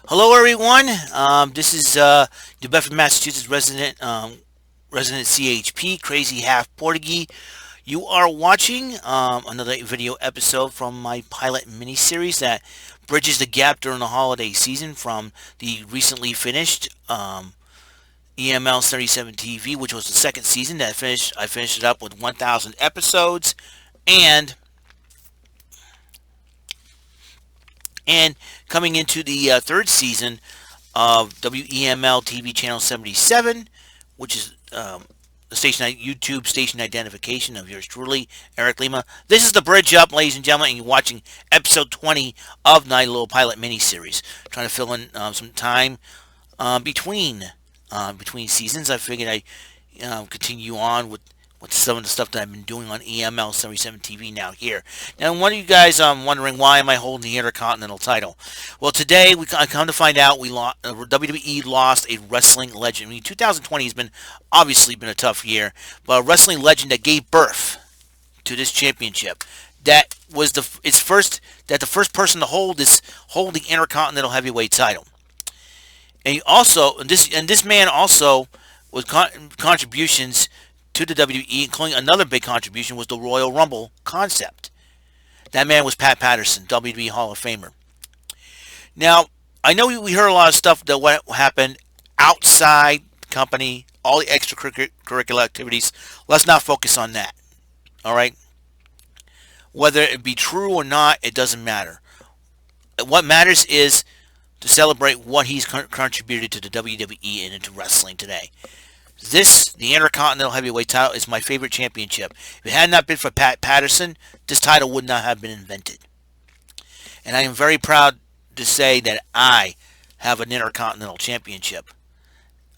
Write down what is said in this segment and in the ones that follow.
Hello, everyone. This is New Bedford, Massachusetts resident CHP, Crazy Half Portuguese. You are watching another video episode from my pilot miniseries that bridges the gap during the holiday season from the recently finished EML-37 TV, which was the second season that finished. I finished it up with 1,000 episodes, and and coming into the third season of WEML-TV Channel 77, which is the station YouTube station identification of yours truly, Eric Lima. This is the bridge up, ladies and gentlemen, and you're watching episode 20 of my little pilot miniseries. Trying to fill in some time between seasons. I figured I continue on with some of the stuff that I've been doing on EML 77 TV now here. Now, one of you guys wondering why am I holding the Intercontinental title? Well, today I come to find out WWE lost a wrestling legend. I mean, 2020 has been obviously been a tough year, but a wrestling legend that gave birth to this championship. That was the first person to hold the Intercontinental Heavyweight title. And this man also was contributions to the WWE, including another big contribution was the Royal Rumble concept. That man was Pat Patterson, WWE Hall of Famer. Now, I know we heard a lot of stuff that what happened outside the company, all the extracurricular activities. Let's not focus on that. All right? Whether it be true or not, it doesn't matter. What matters is to celebrate what he's contributed to the WWE and into wrestling today. The Intercontinental Heavyweight title is my favorite championship. If it had not been for Pat Patterson, this title would not have been invented. And I am very proud to say that I have an Intercontinental Championship.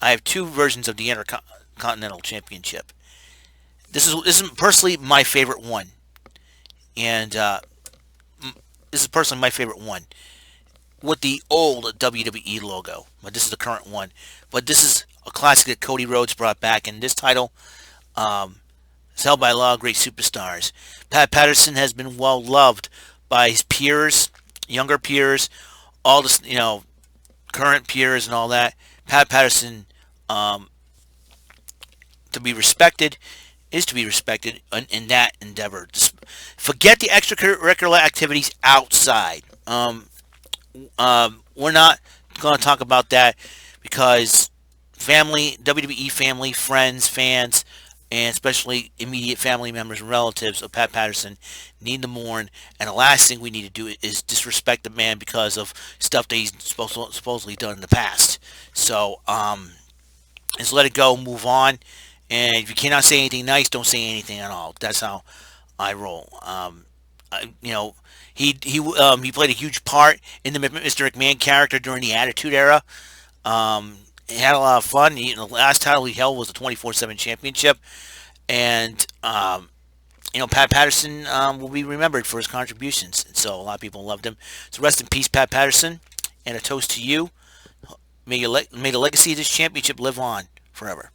I have two versions of the Intercontinental Championship. This is personally my favorite one. And this is personally my favorite one. With the old WWE logo. But this is the current one. But this is a classic that Cody Rhodes brought back, and this title is held by a lot of great superstars. Pat Patterson has been well loved by his peers, younger peers, all the current peers and all that. Pat Patterson, to be respected, is to be respected in that endeavor. Just forget the extracurricular activities outside. We're not going to talk about that because family, WWE family, friends, fans, and especially immediate family members and relatives of Pat Patterson need to mourn. And the last thing we need to do is disrespect the man because of stuff that he's supposedly done in the past. So, just let it go, move on. And if you cannot say anything nice, don't say anything at all. That's how I roll. He played a huge part in the Mr. McMahon character during the Attitude Era. He had a lot of fun. The last title he held was the 24/7 Championship, and Pat Patterson will be remembered for his contributions. And so a lot of people loved him. So rest in peace, Pat Patterson, and a toast to you. May the legacy of this championship live on forever.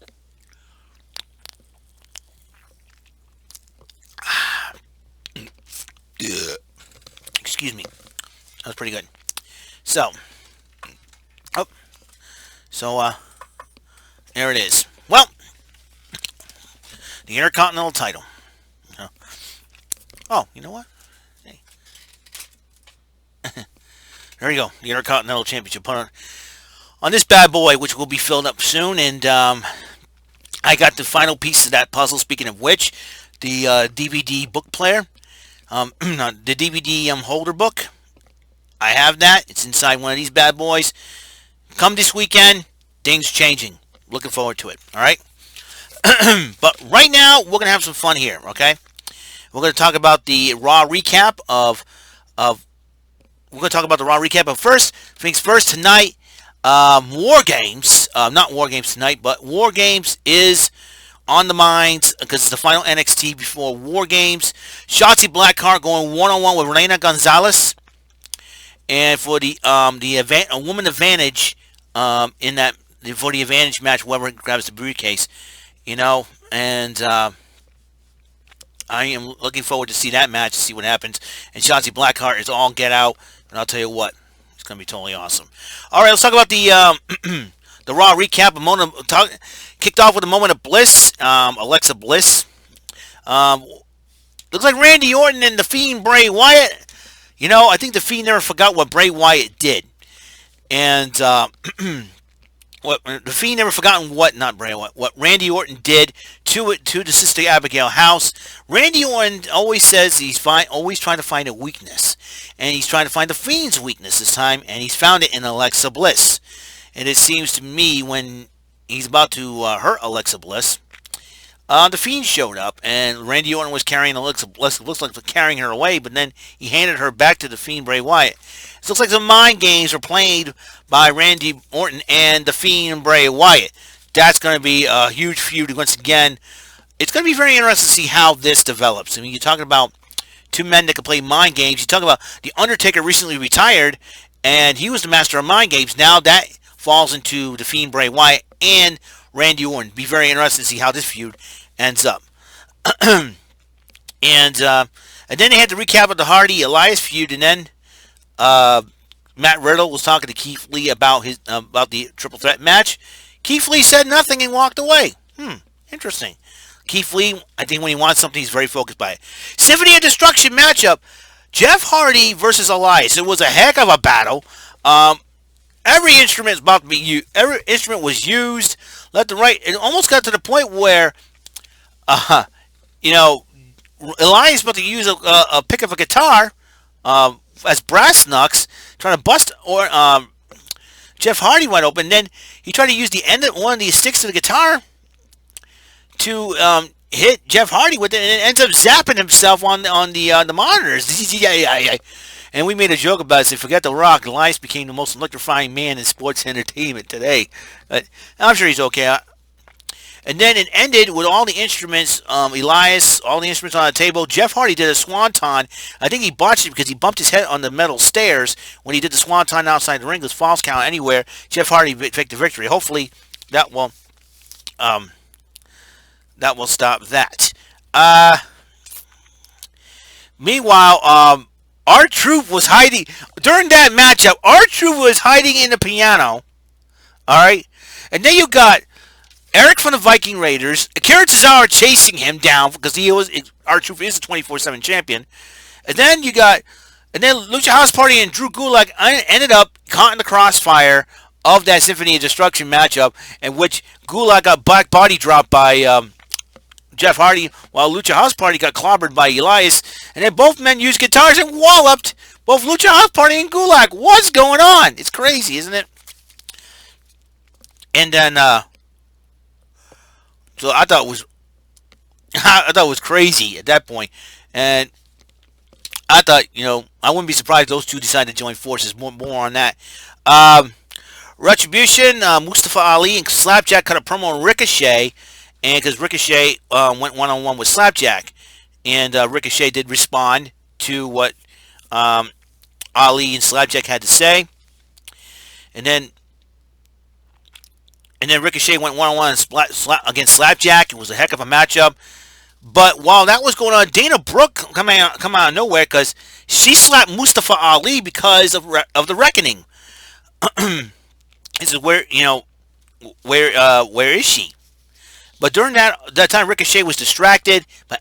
Excuse me. That was pretty good. So, there it is. Well, the Intercontinental title. Oh, you know what? Hey. There you go. The Intercontinental Championship. Put on this bad boy, which will be filled up soon. And I got the final piece of that puzzle. Speaking of which, the DVD book player. The DVD holder book. I have that. It's inside one of these bad boys. Come this weekend, things changing. Looking forward to it. All right. But right now, we're gonna have some fun here. Okay. We're gonna talk about the Raw recap of. We're gonna talk about the Raw recap. But first things first. Tonight, WarGames. Not WarGames tonight, but WarGames is on the minds because it's the final NXT before WarGames. Shotzi Blackheart going one-on-one with Reina Gonzalez, and for the a woman advantage in that for the advantage match, whoever grabs the briefcase, and I am looking forward to see that match, to see what happens. And Shotzi Blackheart is all get out, and I'll tell you what, It's going to be totally awesome. All right, let's talk about the the Raw recap. Kicked off with a moment of bliss. Alexa Bliss. Um, Looks like Randy Orton and the Fiend Bray Wyatt. You know, I think the Fiend never forgot what Bray Wyatt did, and what the Fiend never forgotten what not Bray Wyatt, what Randy Orton did to the Sister Abigail house. Randy Orton always says he's always trying to find a weakness, and he's trying to find the Fiend's weakness this time, and he's found it in Alexa Bliss. And it seems to me when he's about to hurt Alexa Bliss, the Fiend showed up, and Randy Orton was carrying Alexa Bliss. Looks like carrying her away, but then he handed her back to the Fiend Bray Wyatt. It looks like some mind games were played by Randy Orton and the Fiend Bray Wyatt. That's going to be a huge feud once again. It's going to be very interesting to see how this develops. I mean, you're talking about two men that can play mind games. You talk about The Undertaker recently retired, and he was the master of mind games. Now that falls into the Fiend Bray Wyatt and Randy Orton. Be very interesting to see how this feud ends up. and then they had to recap of the Hardy Elias feud, and then Matt Riddle was talking to Keith Lee about the triple threat match. Keith Lee said nothing and walked away. Interesting. Keith Lee, I think when he wants something, he's very focused by it. Symphony of Destruction matchup. Jeff Hardy versus Elias. It was a heck of a battle. Every instrument is about to be used. Every instrument was used left and right. It almost got to the point where, Elias about to use a pick of a guitar as brass knucks, trying to bust Jeff Hardy wide open. Then he tried to use the end of one of the sticks of the guitar to hit Jeff Hardy with it, and it ends up zapping himself on the monitors. And we made a joke about it. So forget The Rock. Elias became the most electrifying man in sports entertainment today. I'm sure he's okay. And then it ended with all the instruments, Elias, all the instruments on the table. Jeff Hardy did a swanton. I think he botched it because he bumped his head on the metal stairs when he did the swanton outside the ring. It was false count anywhere. Jeff Hardy picked the victory. Hopefully that will stop that. Meanwhile, R-Truth was hiding during that matchup. R-Truth was hiding in the piano. All right, and then you got Eric from the Viking Raiders, Akira Tozawa chasing him down because R-Truth is the 24/7 champion. And then Lucha House Party and Drew Gulak ended up caught in the crossfire of that Symphony of Destruction matchup, in which Gulak got back body dropped by Jeff Hardy, while Lucha House Party got clobbered by Elias. And then both men used guitars and walloped both Lucha House Party and Gulak. What's going on? It's crazy, isn't it? And then, so I thought it was crazy at that point. And I thought, I wouldn't be surprised if those two decided to join forces. More on that. Retribution, Mustafa Ali and Slapjack cut a promo on Ricochet. And because Ricochet went one-on-one with Slapjack. And Ricochet did respond to what Ali and Slapjack had to say. And then Ricochet went one-on-one against Slapjack. It was a heck of a matchup. But while that was going on, Dana Brooke come out of nowhere because she slapped Mustafa Ali because of the Reckoning. This is where is she? But during that time, Ricochet was distracted, but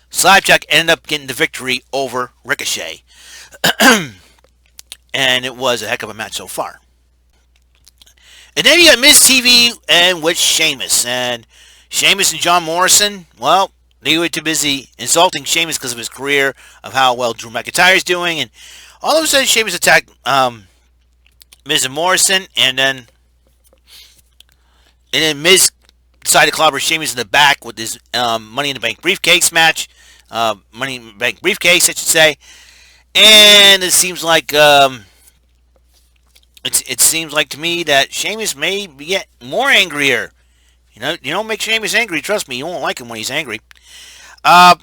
Slapjack ended up getting the victory over Ricochet. And it was a heck of a match so far. And then you got Miz TV and with Sheamus. And Sheamus and John Morrison, well, they were too busy insulting Sheamus because of his career, of how well Drew McIntyre is doing. And all of a sudden, Sheamus attacked Miz and Morrison. And then Miz decided to clobber Sheamus in the back with his Money in the Bank briefcase match. Money in the Bank briefcase, I should say. And it seems like it seems like to me that Sheamus may get more angrier. You don't make Sheamus angry. Trust me, you won't like him when he's angry. Asuka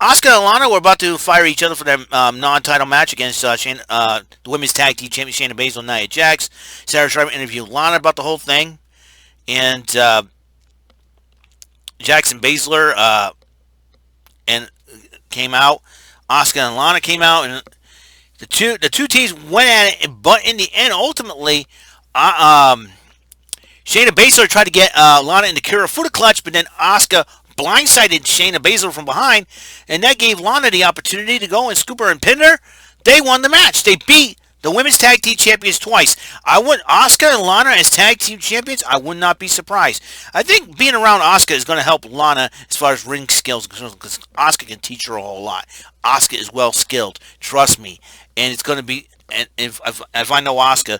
and Lana were about to fire each other for their non-title match against the women's tag team champion Shayna Baszler and Nia Jax. Sarah Schreiber interviewed Lana about the whole thing, and Jackson Baszler came out. Asuka and Lana came out, and The two teams went at it, but in the end, ultimately, uh, um, Shayna Baszler tried to get Lana into Kirifuda clutch, but then Asuka blindsided Shayna Baszler from behind, and that gave Lana the opportunity to go and scoop her and pin her. They won the match. They beat the women's tag team champions twice. I would Asuka and Lana as tag team champions. I would not be surprised. I think being around Asuka is going to help Lana as far as ring skills, because Asuka can teach her a whole lot. Asuka is well skilled. Trust me, and it's going to be. And if I know Asuka,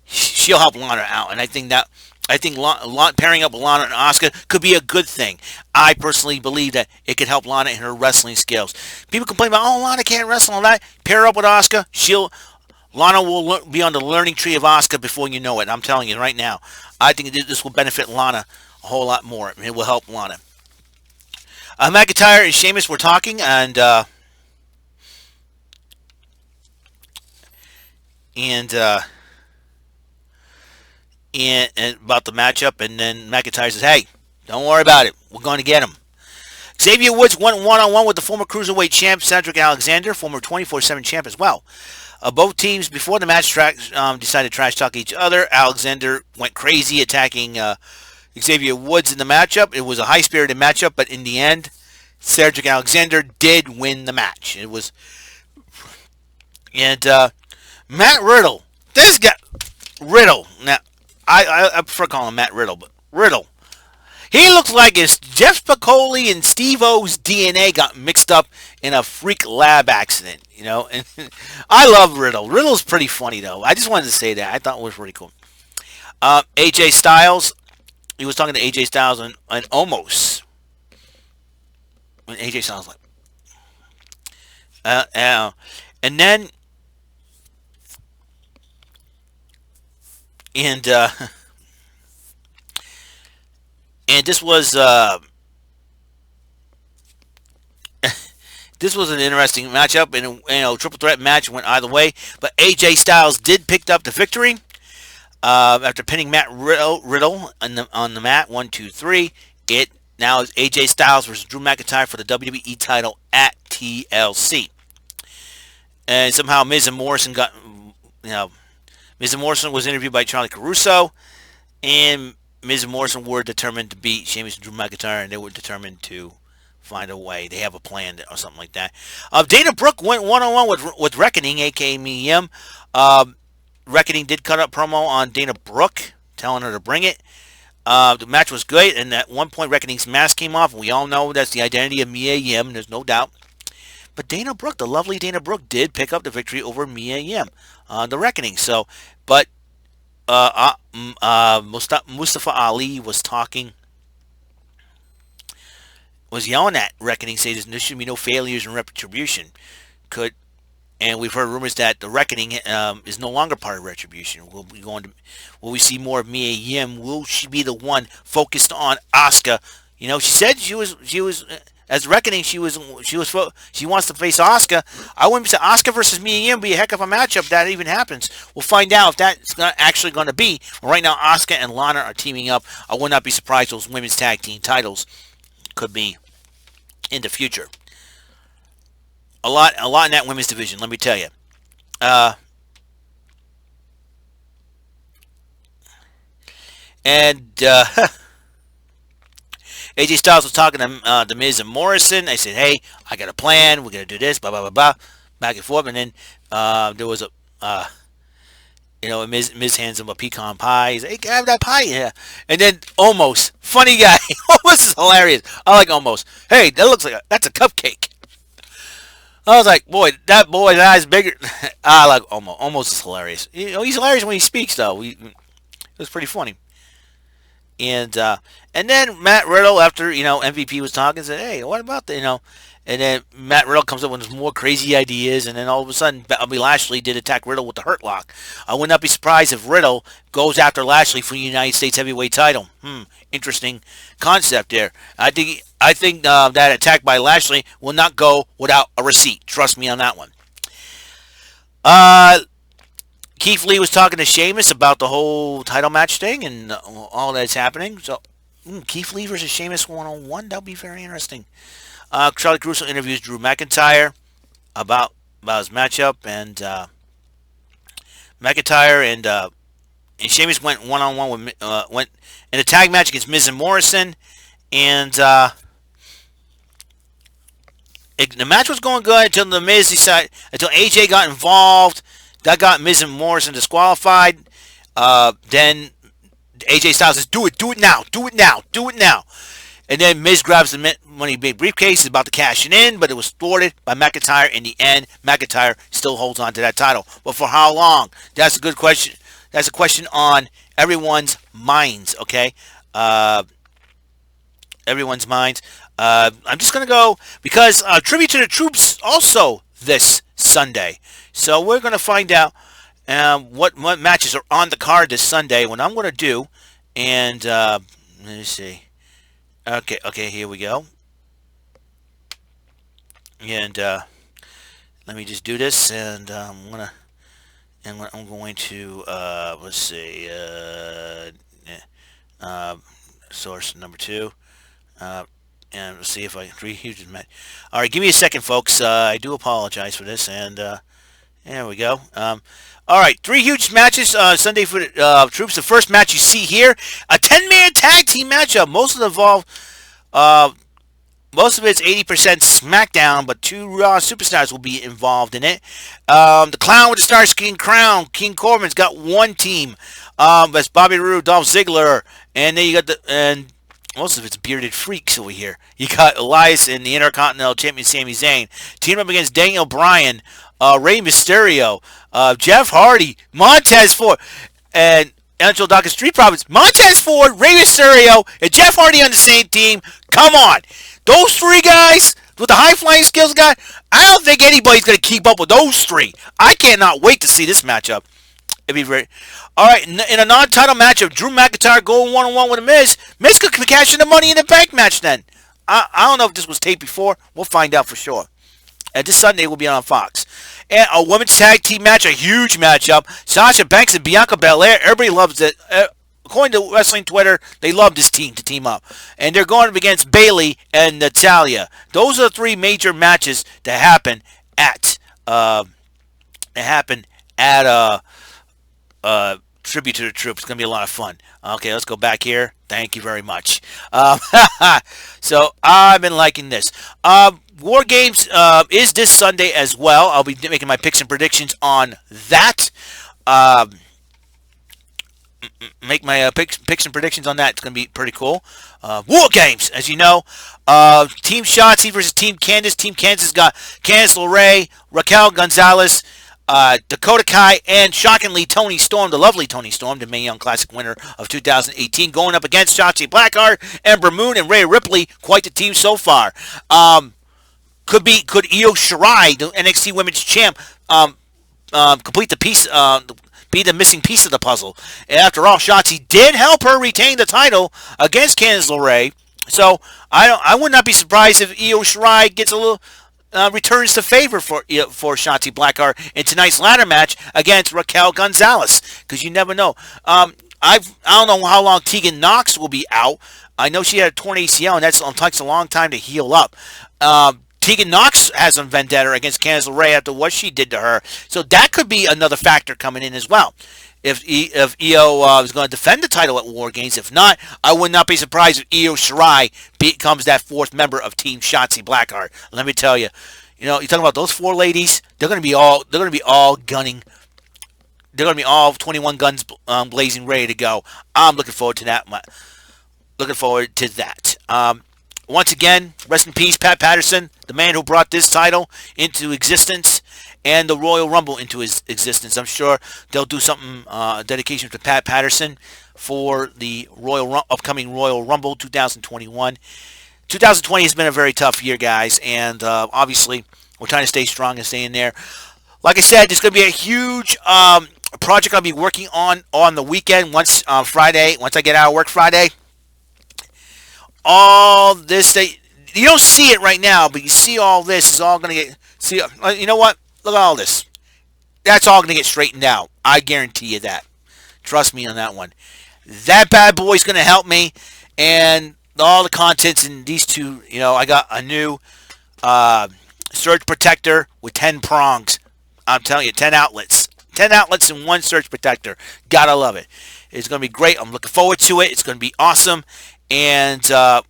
she'll help Lana out, and I think pairing up Lana and Asuka could be a good thing. I personally believe that it could help Lana in her wrestling skills. People complain about, oh, Lana can't wrestle and all that. Pair up with Asuka, Lana will be on the learning tree of Asuka before you know it. I'm telling you right now. I think this will benefit Lana a whole lot more. It will help Lana. McIntyre and Sheamus were talking, and and about the matchup, and then McIntyre says, "Hey, don't worry about it. We're going to get him." Xavier Woods went one-on-one with the former Cruiserweight champ, Cedric Alexander, former 24/7 champ as well. Both teams, before the match, decided to trash talk each other. Alexander went crazy attacking Xavier Woods in the matchup. It was a high-spirited matchup, but in the end, Cedric Alexander did win the match. And Matt Riddle. This guy, Riddle. Now, I prefer calling him Matt Riddle, but Riddle. He looks like it's Jeff Spicoli and Steve-O's DNA got mixed up in a freak lab accident, you know. And I love Riddle. Riddle's pretty funny, though. I just wanted to say that. I thought it was pretty cool. AJ Styles. He was talking to AJ Styles and Omos. When AJ Styles was like, and then, and this was this was an interesting matchup, and triple threat match went either way. But AJ Styles did pick up the victory after pinning Matt Riddle on the mat. 1, 2, 3. It now is AJ Styles versus Drew McIntyre for the WWE title at TLC. And somehow Miz and Morrison Miz and Morrison was interviewed by Charlie Caruso, and Miz and Morrison were determined to beat Sheamus and Drew McIntyre, and they were determined to find a way. They have a plan or something like that. Dana Brooke went one-on-one with Reckoning, a.k.a. Mia Yim. Reckoning did cut up promo on Dana Brooke, telling her to bring it. The match was good, and at one point Reckoning's mask came off, and we all know that's the identity of Mia Yim. There's no doubt. But Dana Brooke, the lovely Dana Brooke, did pick up the victory over Mia Yim on the Reckoning. So, but Mustafa Ali was yelling at Reckoning, saying there should be no failures in Retribution. And we've heard rumors that the Reckoning is no longer part of Retribution. Will we see more of Mia Yim? Will she be the one focused on Asuka? You know, she said she was as Reckoning. She wants to face Asuka. I wouldn't say Asuka versus Mia Yim be a heck of a matchup if that even happens. We'll find out if that's actually going to be. Right now, Asuka and Lana are teaming up. I would not be surprised those women's tag team titles could be in the future. A lot in that women's division, let me tell you. AJ Styles was talking to The Miz and Morrison. They said, hey, I got a plan. We're going to do this, blah, blah, blah, blah. Back and forth. And then there was Miz hands him a pecan pie. He's like, hey, can I have that pie? Yeah. And then Omos, funny guy. Omos is hilarious. I like Omos. Hey, that looks like that's a cupcake. I was like, boy, that boy's eyes bigger. I like Omos. Omos is hilarious. You know, he's hilarious when he speaks, though. It was pretty funny. And then Matt Riddle, after MVP was talking, said, "Hey, what about the And then Matt Riddle comes up with more crazy ideas, and then all of a sudden, Bobby Lashley did attack Riddle with the Hurt Lock. I would not be surprised if Riddle goes after Lashley for the United States Heavyweight Title. Interesting concept there. I think that attack by Lashley will not go without a receipt. Trust me on that one. Keith Lee was talking to Sheamus about the whole title match thing and all that's happening. So, Keith Lee versus Sheamus one-on-one, that would be very interesting. Charlie Crusoe interviews Drew McIntyre about about his matchup, and McIntyre and Sheamus went one-on-one with went in a tag match against Miz and Morrison, and the match was going good until the Miz decided, until AJ got involved. That got Miz and Morrison disqualified. Then AJ Styles says, "Do it now, do it now, do it now." And then Miz grabs the money big briefcase, is about to cash it in, but it was thwarted by McIntyre. In the end, McIntyre still holds on to that title. But for how long? That's a good question. That's a question on everyone's minds, okay? Everyone's minds. I'm just going to go, because Tribute to the Troops also this Sunday. So we're going to find out what matches are on the card this Sunday, what I'm going to do. And let me see. Okay, here we go. And let me just do this, and I'm going to let's see, source number 2, and let's see if I can 3 huge match. All right, give me a second, folks. I do apologize for this, and there we go. All right, 3 huge matches Sunday for the Troops. The first match you see here, a 10-man tag team matchup. Most of it's 80% SmackDown, but 2 Raw superstars will be involved in it. The Clown with the Starscream Crown, King Corbin's got 1 team. That's Bobby Roode, Dolph Ziggler, and then you got and most of it's bearded freaks over here. You got Elias and the Intercontinental Champion Sami Zayn teaming up against Daniel Bryan, Rey Mysterio, Jeff Hardy, Montez Ford, and Angelo Dawkins Street Profits. Montez Ford, Rey Mysterio, and Jeff Hardy on the same team. Come on. Those 3 guys with the high-flying skills, I don't think anybody's going to keep up with those 3. I cannot wait to see this matchup. It'd be very... All right, in a non-title matchup, Drew McIntyre going one-on-one with The Miz. Miz could cash in the Money in the Bank match then. I don't know if this was taped before. We'll find out for sure. And this Sunday will be on Fox. And a women's tag team match, a huge matchup. Sasha Banks and Bianca Belair. Everybody loves it. According to Wrestling Twitter, they love this team to team up. And they're going up against Bayley and Natalya. Those are the 3 major matches that happen at Tribute to the Troops. It's going to be a lot of fun. Okay, let's go back here. Thank you very much. So I've been liking this. WarGames is this Sunday as well. I'll be making my picks and predictions on that. Make my picks and predictions on that. It's going to be pretty cool. WarGames, as you know. Team Shotzi versus Team Candice. Team Candice got Candice LeRae, Raquel Gonzalez, Dakota Kai, and shockingly Toni Storm, the lovely Toni Storm, the Mae Young Classic winner of 2018, going up against Shotzi Blackheart, Ember Moon, and Rhea Ripley. Quite the team so far. Could Io Shirai, the NXT Women's Champ, complete the piece, be the missing piece of the puzzle? And after all, Shotzi did help her retain the title against Candice LeRae, so I would not be surprised if Io Shirai gets a little returns the favor for Shotzi Blackheart in tonight's ladder match against Raquel Gonzalez, because you never know. I don't know how long Tegan Nox will be out. I know she had a torn ACL, and that takes a long time to heal up. Tegan Nox has a vendetta against Candice LeRae after what she did to her. So that could be another factor coming in as well. If Io is going to defend the title at WarGames. If not, I would not be surprised if Io Shirai becomes that 4th member of Team Shotzi Blackheart. Let me tell you, you're talking about those 4 ladies. They're going to be all gunning. They're going to be all 21 guns blazing, ready to go. I'm looking forward to that. Once again, rest in peace, Pat Patterson, the man who brought this title into existence and the Royal Rumble into his existence. I'm sure they'll do something, dedication to Pat Patterson for the upcoming Royal Rumble 2021. 2020 has been a very tough year, guys, and obviously we're trying to stay strong and stay in there. Like I said, there's going to be a huge project I'll be working on the weekend, once Friday, once I get out of work Friday. All this, you don't see it right now, but you see all this is all going to get, you know what? Look at all this. That's all going to get straightened out. I guarantee you that. Trust me on that one. That bad boy's going to help me, and all the contents in these 2, I got a new surge protector with 10 prongs. I'm telling you, 10 outlets. 10 outlets in one surge protector. Gotta love it. It's going to be great. I'm looking forward to it. It's going to be awesome. And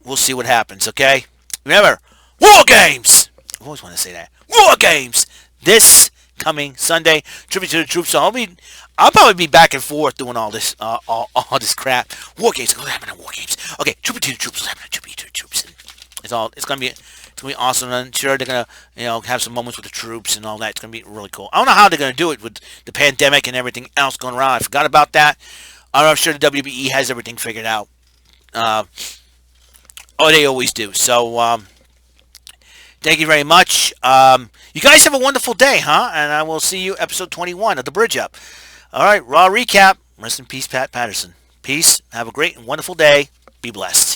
we'll see what happens, okay? Remember, WarGames! I always want to say that. WarGames! This coming Sunday. Tribute to the troops. So I'll probably be back and forth doing all this this crap. WarGames. What's happening on WarGames? Okay, tribute to the troops. What's happening on tribute to the troops? It's gonna be awesome. I'm sure they're gonna have some moments with the troops and all that. It's gonna be really cool. I don't know how they're gonna do it with the pandemic and everything else going around. I forgot about that. I'm sure the WBE has everything figured out. Oh, they always do. So thank you very much. You guys have a wonderful day, huh? And I will see you episode 21 of the Bridge Up. All right, Raw recap. Rest in peace, Pat Patterson. Peace. Have a great and wonderful day. Be blessed.